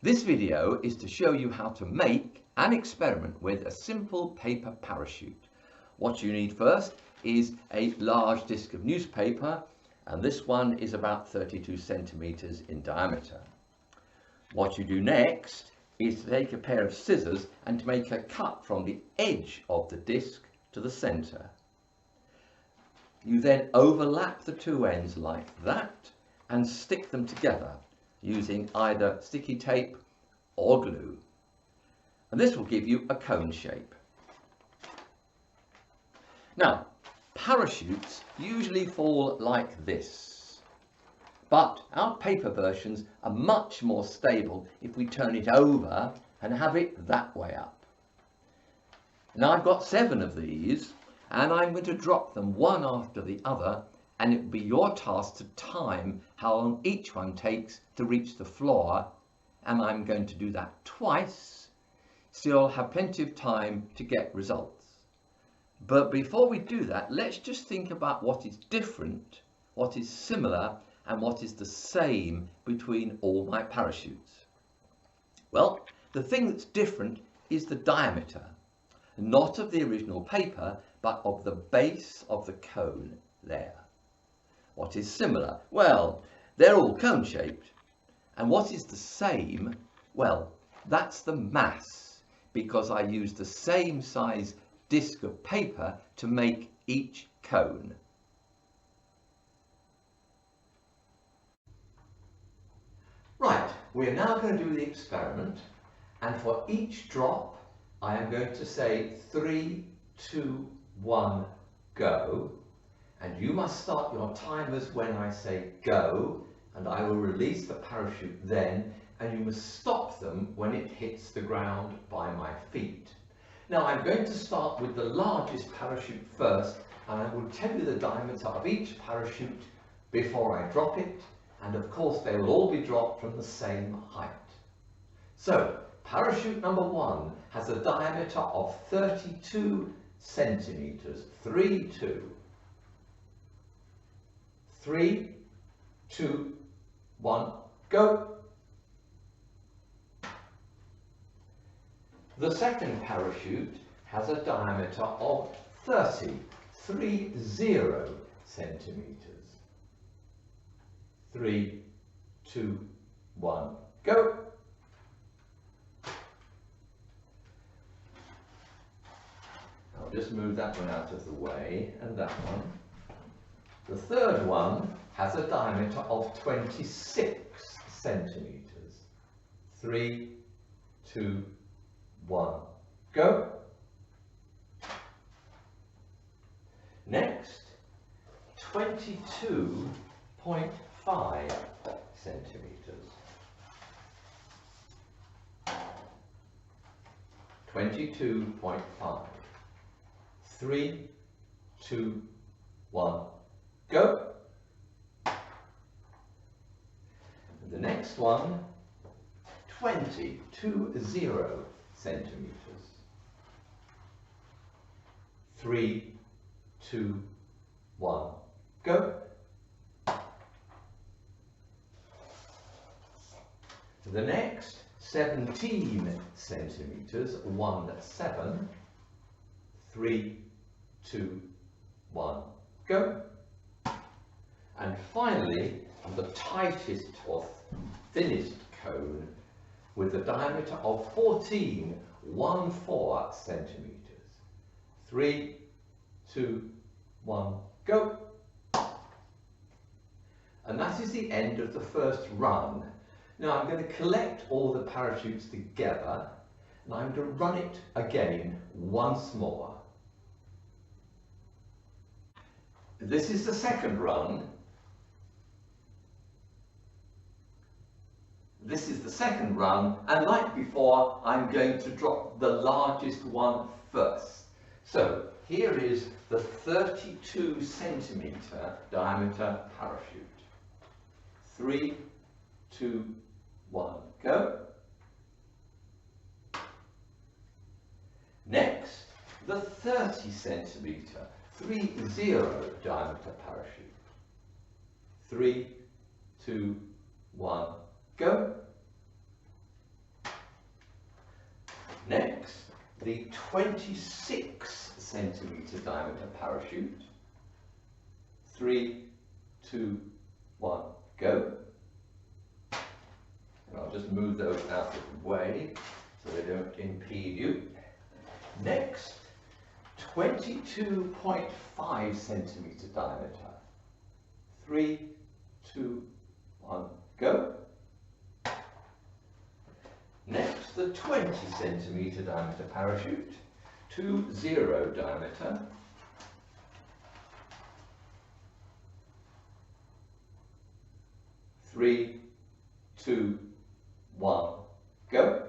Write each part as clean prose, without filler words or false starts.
This video is to show you how to make and experiment with a simple paper parachute. What you need first is a large disc of newspaper, and this one is about 32 centimeters in diameter. What you do next is to take a pair of scissors and to make a cut from the edge of the disc to the center. You then overlap the two ends like that and stick them together using either sticky tape or glue. And this will give you a cone shape. Now, parachutes usually fall like this, but our paper versions are much more stable if we turn it over and have it that way up. Now I've got 7 of these, and I'm going to drop them one after the other, and it will be your task to time how long each one takes to reach the floor, and I'm going to do that twice, so you'll have plenty of time to get results. But before we do that, let's just think about what is different, what is similar, and what is the same between all my parachutes. Well, the thing that's different is the diameter, not of the original paper, but of the base of the cone there. What is similar? Well, they're all cone shaped. And what is the same? Well, that's the mass, because I used the same size disc of paper to make each cone. Right, we're now going to do the experiment, and for each drop I am going to say 3, 2, 1, go, and you must start your timers when I say go, and I will release the parachute then, and you must stop them when it hits the ground by my feet. Now I'm going to start with the largest parachute first, and I will tell you the diameter of each parachute before I drop it, and of course they will all be dropped from the same height. So parachute number 1 has a diameter of 32 centimeters. 3, 2. 3, 2, 1, go. The second parachute has a diameter of 30 centimeters. 3, 2, 1, go. I'll just move that one out of the way, and that one. The third one has a diameter of 26 centimeters. 3, 2, 1, go. Next, 22.5 centimeters. 22.5. 3, 2, 1, go. And the next one, 20 centimeters. 3, 2, 1, go. The next, 17 centimeters, 1, 7. 3, 2, 1, go. And finally, the tightest or thinnest cone with a diameter of 14 centimeters. 3, 2, 1, go. And that is the end of the first run. Now I'm going to collect all the parachutes together, and I'm going to run it again once more. This is the second run. This is the second run, and like before, I'm going to drop the largest one first. So here is the 32 centimeter diameter parachute. 3, 2, 1, go. Next, the 30 centimeter 30 diameter parachute. 3, 2, 1, go. the 26 centimetre diameter parachute. 3, 2, 1, go. And I'll just move those out of the way so they don't impede you. Next, 22.5 centimetre diameter. 3, 2, 1, go. Next, the 20 centimetre diameter parachute, 2.0 diameter. 3, 2, 1, go.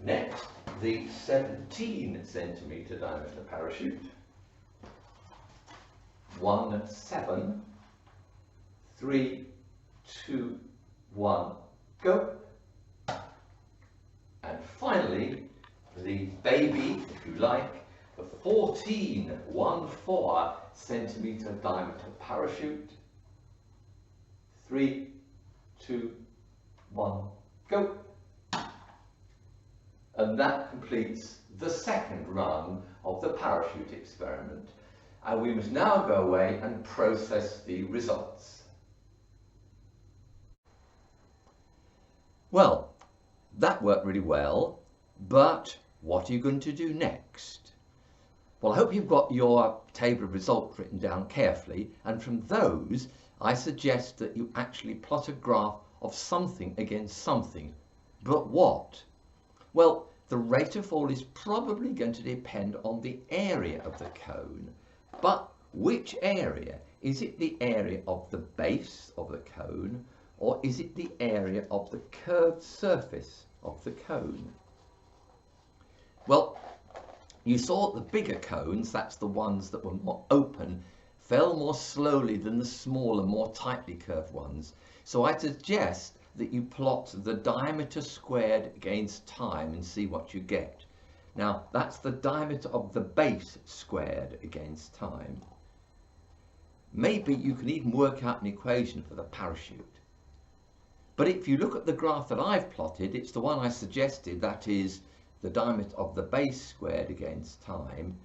Next, the 17 centimetre diameter parachute. 1.7. 3, 2, 1, go. And finally, the baby, if you like, the 14.4 centimetre diameter parachute. 3, 2, 1, go. And that completes the second run of the parachute experiment. And we must now go away and process the results. Well, that worked really well, but what are you going to do next? Well, I hope you've got your table of results written down carefully, and from those I suggest that you actually plot a graph of something against something. But what? Well, the rate of fall is probably going to depend on the area of the cone. But which area? Is it the area of the base of the cone, or is it the area of the curved surface of the cone? Well, you saw the bigger cones, that's the ones that were more open, fell more slowly than the smaller, more tightly curved ones. So I suggest that you plot the diameter squared against time and see what you get. Now, that's the diameter of the base squared against time. Maybe you can even work out an equation for the parachute. But if you look at the graph that I've plotted, it's the one I suggested, that is the diameter of the base squared against time.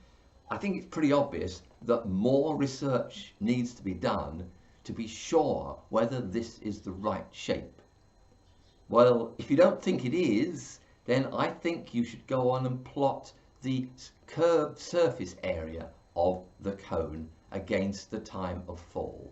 I think it's pretty obvious that more research needs to be done to be sure whether this is the right shape. Well, if you don't think it is, then I think you should go on and plot the curved surface area of the cone against the time of fall.